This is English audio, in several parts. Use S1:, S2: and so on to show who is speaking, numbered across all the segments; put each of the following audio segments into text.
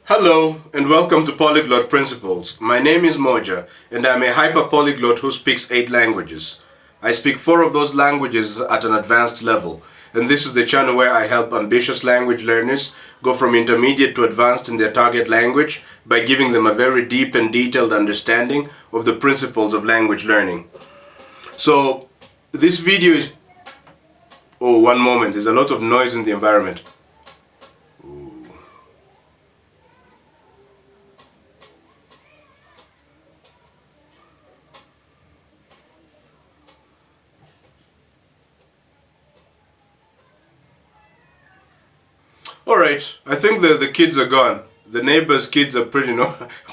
S1: Hello and welcome to Polyglot Principles. My name is Modja and I'm a hyper-polyglot who speaks 8 languages. I speak 4 of those languages at an advanced level, and this is the channel where I help ambitious language learners go from intermediate to advanced in their target language by giving them a very deep and detailed understanding of the principles of language learning. So this video is... Oh, one moment, there's a lot of noise in the environment. Alright, I think the kids are gone. The neighbors' kids are pretty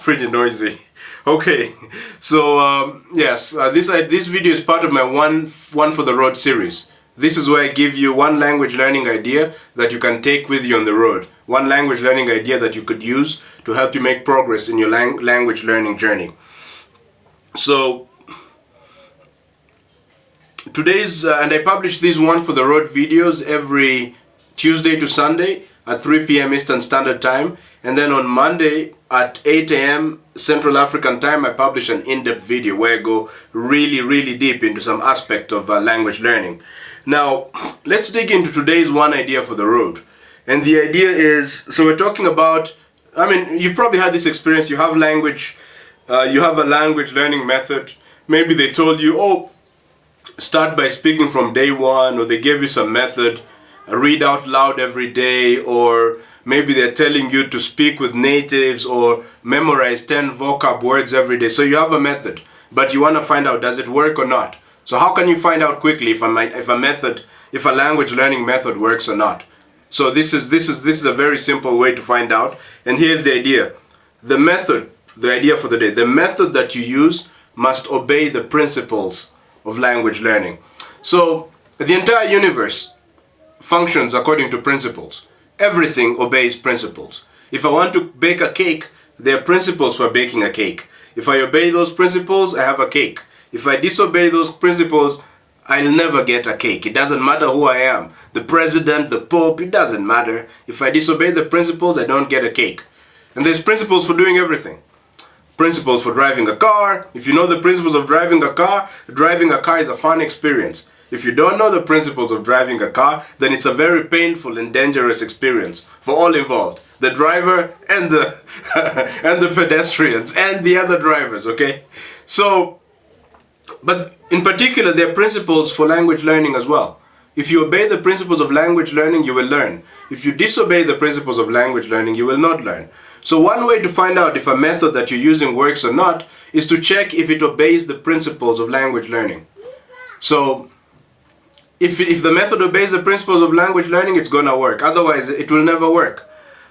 S1: pretty noisy. Okay, so this video is part of my one for the road series. This is where I give you one language learning idea that you can take with you on the road. One language learning idea that you could use to help you make progress in your language learning journey. So today's, and I publish these one for the road videos every Tuesday to Sunday at 3 p.m. Eastern Standard Time, and then on Monday at 8 a.m. Central African Time I publish an in-depth video where I go really deep into some aspect of language learning. Now let's dig into today's one idea for the road, and the idea is, so we're talking about, I mean, you've probably had this experience. You have language, you have a language learning method. Maybe they told you, oh, start by speaking from day one, or they gave you some method, read out loud every day, or maybe they're telling you to speak with natives or memorize 10 vocab words every day. So you have a method, but you want to find out, does it work or not? So how can you find out quickly if a language learning method works or not? So this is a very simple way to find out. And here's the idea. The method, the idea for the day, the method that you use must obey the principles of language learning. So the entire universe functions according to principles. Everything obeys principles. If I want to bake a cake, there are principles for baking a cake. If I obey those principles, I have a cake. If I disobey those principles, I'll never get a cake. It doesn't matter who I am. The president, the pope, it doesn't matter. If I disobey the principles, I don't get a cake. And there's principles for doing everything. Principles for driving a car. If you know the principles of driving a car is a fun experience. If you don't know the principles of driving a car, then it's a very painful and dangerous experience for all involved. The driver and the and the pedestrians and the other drivers, okay? So, but in particular, there are principles for language learning as well. If you obey the principles of language learning, you will learn. If you disobey the principles of language learning, you will not learn. So one way to find out if a method that you're using works or not is to check if it obeys the principles of language learning. So if the method obeys the principles of language learning, it's gonna work. Otherwise, it will never work.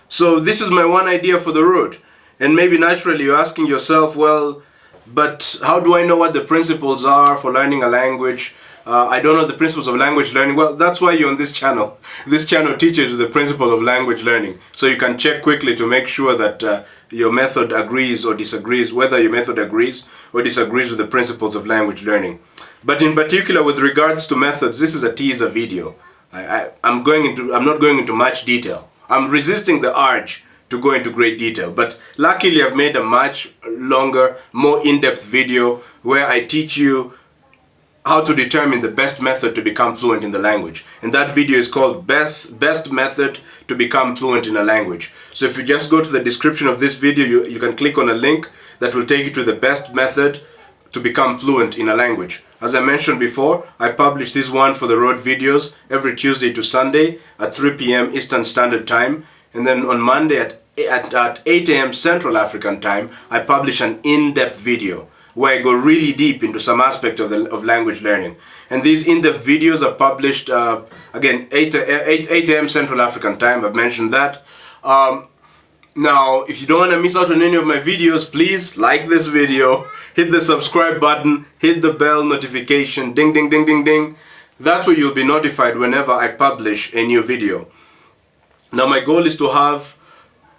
S1: So this is my one idea for the road. And maybe naturally you're asking yourself, well, but how do I know what the principles are for learning a language? I don't know the principles of language learning. Well, that's why you're on this channel. This channel teaches you the principles of language learning. So you can check quickly to make sure that your method agrees or disagrees, whether your method agrees or disagrees with the principles of language learning. But in particular, with regards to methods, this is a teaser video. I'm not going into much detail. I'm resisting the urge to go into great detail. But luckily, I've made a much longer, more in-depth video where I teach you how to determine the best method to become fluent in the language. And that video is called Best Method to Become Fluent in a Language. So if you just go to the description of this video, you can click on a link that will take you to the best method to become fluent in a language. As I mentioned before, I publish this one for the road videos every Tuesday to Sunday at 3 p.m. Eastern Standard Time. And then on Monday at 8 a.m. Central African Time, I publish an in-depth video where I go really deep into some aspect of language learning. And these in-depth videos are published, again, 8 a.m. Central African Time. I've mentioned that. Now, if you don't want to miss out on any of my videos, please like this video, hit the subscribe button, hit the bell notification, ding, ding, ding, ding, ding. That way you'll be notified whenever I publish a new video. Now, my goal is to have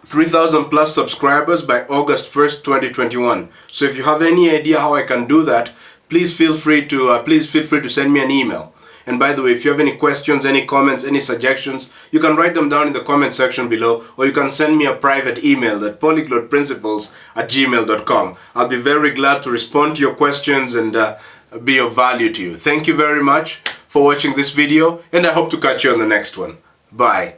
S1: 3,000 plus subscribers by August 1st, 2021. So if you have any idea how I can do that, please feel free to send me an email. And by the way, if you have any questions, any comments, any suggestions, you can write them down in the comment section below, or you can send me a private email at polyglotprinciples@gmail.com. I'll be very glad to respond to your questions and be of value to you. Thank you very much for watching this video, and I hope to catch you on the next one. Bye.